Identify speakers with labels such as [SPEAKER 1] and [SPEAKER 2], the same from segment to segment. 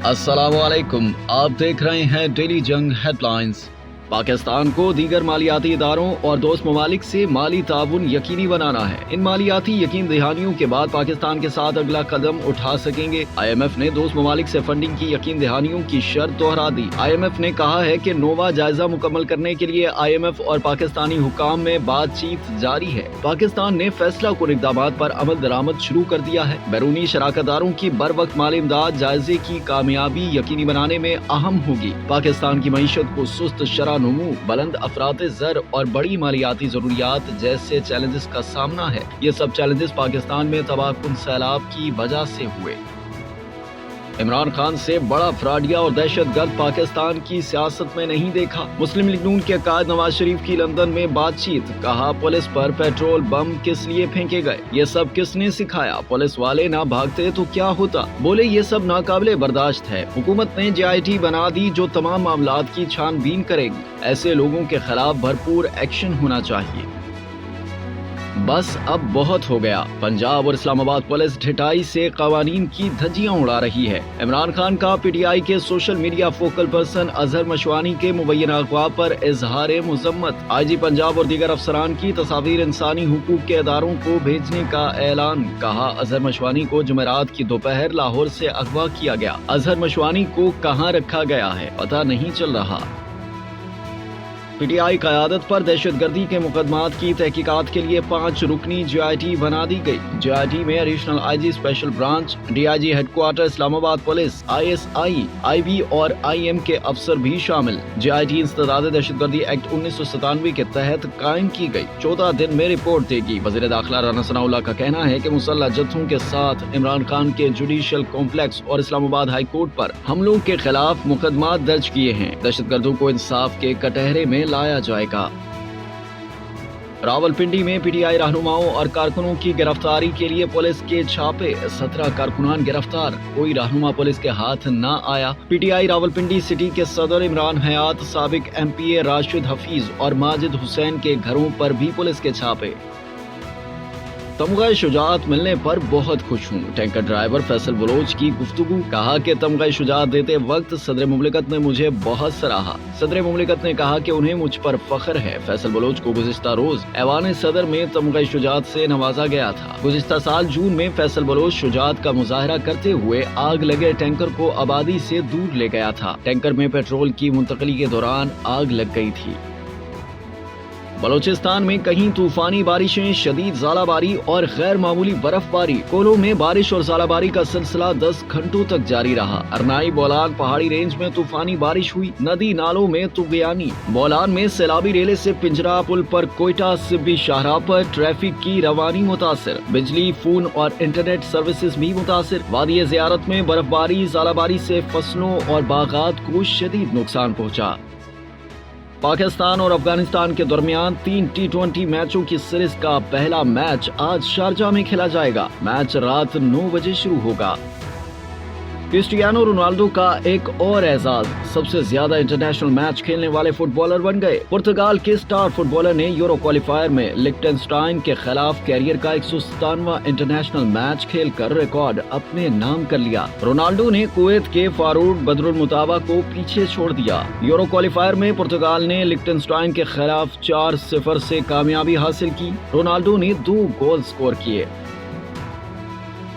[SPEAKER 1] अस्सलाम वालेकुम, आप देख रहे हैं डेली जंग हेडलाइंस। पाकिस्तान को दीगर मालियाती इदारों और दोस्त ममालिक से माली ताउन यकीनी बनाना है। इन मालियाती यकीन दहानियों के बाद पाकिस्तान के साथ अगला कदम उठा सकेंगे। IMF ने दोस्त ममालिक से फंडिंग की यकीन दहानियों की शर्त दोहरा दी। IMF ने कहा है कि नोवा जायजा मुकम्मल करने के लिए IMF और पाकिस्तानी हुकाम में बातचीत जारी है। पाकिस्तान ने फैसला कुन इक़दामात पर अमल दरामद शुरू कर दिया है। बैरूनी शराकतदारों की बर वक्त माली इमदाद जायजे की कामयाबी यकीनी बनाने में अहम होगी। पाकिस्तान की मईशत को सुस्त शरह नमू, बुलंद अफराते ज़र और बड़ी मालियाती जरूरियात जैसे चैलेंजेस का सामना है। ये सब चैलेंजेस पाकिस्तान में तबाहकुन सैलाब की वजह से हुए। इमरान खान से बड़ा फ्रॉडिया और दहशतगर्द पाकिस्तान की सियासत में नहीं देखा। मुस्लिम लीग नून के कायद नवाज शरीफ की लंदन में बातचीत। कहा, पुलिस पर पेट्रोल बम किस लिए फेंके गए, ये सब किसने सिखाया, पुलिस वाले ना भागते तो क्या होता। बोले, ये सब नाकाबिले बर्दाश्त है। हुकूमत ने JIT बना दी जो तमाम मामलात की छानबीन करेगी। ऐसे लोगों के खिलाफ भरपूर एक्शन होना चाहिए। बस अब बहुत हो गया। पंजाब और इस्लामाबाद पुलिस ढिठाई से कवानीन की धज्जियां उड़ा रही है। इमरान खान का PTI के social media focal person Azhar Mashwani के मुबैना अगवा पर इजहार मुजम्मत। IG पंजाब और दीगर अफसरान की तस्वीर इंसानी हुकूक के इदारों को भेजने का ऐलान। कहा, अजहर मशवानी को जुमेरात की दोपहर लाहौर से अगवा किया गया। अजहर मशवानी को कहाँ रखा गया है पता नहीं चल रहा। PTI क़यादत पर दहशतगर्दी के मुकदमात की तहकीकात के लिए 5 रुकनी JIT बना दी गई। JIT में additional IG special branch, DIG headquarter Islamabad police, ISI, IB और IM के अफसर भी शामिल। JIT इंसदाद दहशतगर्दी एक्ट 1997 के तहत कायम की गई। 14 दिन में रिपोर्ट देगी। वज़ीर दाखिला राना सनाउल्लाह का कहना है कि मुसल्लह जत्थों के साथ इमरान खान के जुडिशल कॉम्प्लेक्स और इस्लामाबाद हाई कोर्ट पर हमलों के खिलाफ मुकदमात दर्ज किए हैं। दहशतगर्दों को इंसाफ के कटहरे में लाया जाएगा। रावलपिंडी में PTI रहनुमाओं और कारकुनों की गिरफ्तारी के लिए पुलिस के छापे। 17 कारकुनान गिरफ्तार, कोई रहनुमा पुलिस के हाथ न आया। PTI रावलपिंडी सिटी के सदर इमरान हयात, साबिक MPA राशिद हफीज और माजिद हुसैन के घरों पर भी पुलिस के छापे। तमग़े शुजाअत मिलने पर बहुत खुश हूँ। टैंकर ड्राइवर फैसल बलोच की गुफ्तगू। कहा कि तमग़े शुजाअत देते वक्त सदर मुमलिकत ने मुझे बहुत सराहा। सदर मुमलिकत ने कहा कि उन्हें मुझ पर फख्र है। फैसल बलोच को गुज़िश्ता रोज ऐवान सदर में तमग़े शुजाअत से नवाजा गया था। गुज़िश्ता साल जून में फैसल बलोच शुजाअत का मुजाहरा करते हुए आग लगे टैंकर को आबादी से दूर ले गया था। टैंकर में पेट्रोल की मुंतकली के दौरान आग लग गई थी। बलोचिस्तान में कहीं तूफानी बारिशें, शदीद ज़ालाबारी और गैर मामूली बर्फबारी। कोलो में बारिश और ज़ालाबारी का सिलसिला 10 घंटों तक जारी रहा। अरनाई बोलान पहाड़ी रेंज में तूफानी बारिश हुई। नदी नालों में तुग़यानी। बोलान में सैलाबी रेले से पिंजरा पुल पर कोयटा सिब्बी शाहराह पर ट्रैफिक की रवानी मुतासिर। बिजली, फोन और इंटरनेट सर्विसेज भी मुतासिर। वादी ज़ियारत में बर्फबारी, ज़ालाबारी से फसलों और बागात को शदीद नुकसान पहुँचा। पाकिस्तान और अफगानिस्तान के दरमियान 3 T20 मैचों की सीरीज का पहला मैच आज शारजा में खेला जाएगा। मैच रात 9 बजे शुरू होगा। क्रिस्टियानो रोनाल्डो का एक और एजाज, सबसे ज्यादा इंटरनेशनल मैच खेलने वाले फुटबॉलर बन गए। पुर्तगाल के स्टार फुटबॉलर ने यूरो क्वालिफायर में लिechtenstein के खिलाफ कैरियर का 197वां इंटरनेशनल मैच खेलकर रिकॉर्ड अपने नाम कर लिया। रोनाल्डो ने कुवैत के फारूक बदरुल मुताबा को पीछे छोड़ दिया। यूरो क्वालिफायर में पुर्तगाल ने लिechtenstein के खिलाफ 4-0 से कामयाबी हासिल की। रोनाल्डो ने 2 गोल स्कोर किए।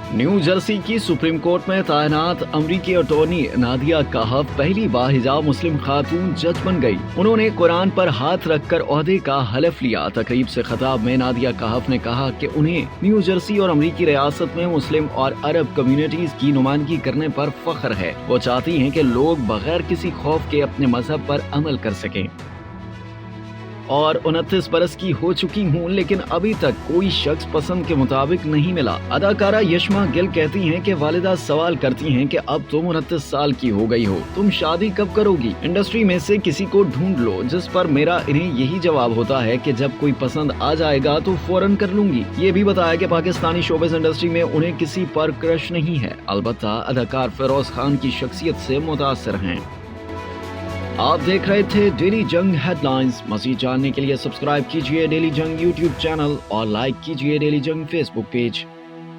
[SPEAKER 1] न्यू जर्सी की सुप्रीम कोर्ट में तैनात अमरीकी अटॉर्नी नादिया कहफ पहली बाहिजाब मुस्लिम खातून जज बन गई। उन्होंने कुरान पर हाथ रखकर ओहदे का हलफ लिया। तकरीब से खिताब में नादिया कहफ ने कहा कि उन्हें न्यू जर्सी और अमरीकी रियासत में मुस्लिम और अरब कम्युनिटीज की नुमाइंदगी करने पर फख्र है। वो चाहती हैं कि लोग बगैर किसी खौफ के अपने मजहब पर अमल कर सकें। और 29 बरस की हो चुकी हूँ, लेकिन अभी तक कोई शख्स पसंद के मुताबिक नहीं मिला। अदाकारा यशमा गिल कहती हैं कि वालिदा सवाल करती हैं कि अब तुम 29 साल की हो गई हो, तुम शादी कब करोगी, इंडस्ट्री में से किसी को ढूंढ लो। जिस पर मेरा इन्हें यही जवाब होता है कि जब कोई पसंद आ जाएगा तो फौरन कर लूंगी। ये भी बताया कि पाकिस्तानी शोबिज़ इंडस्ट्री में उन्हें किसी पर क्रश नहीं है, अलबत्ता अदाकार फिरोज खान की शख्सियत से मुतासिर हैं। आप देख रहे थे डेली जंग हेडलाइंस। मज़ीद जानने के लिए सब्सक्राइब कीजिए डेली जंग यूट्यूब चैनल और लाइक कीजिए डेली जंग फेसबुक पेज।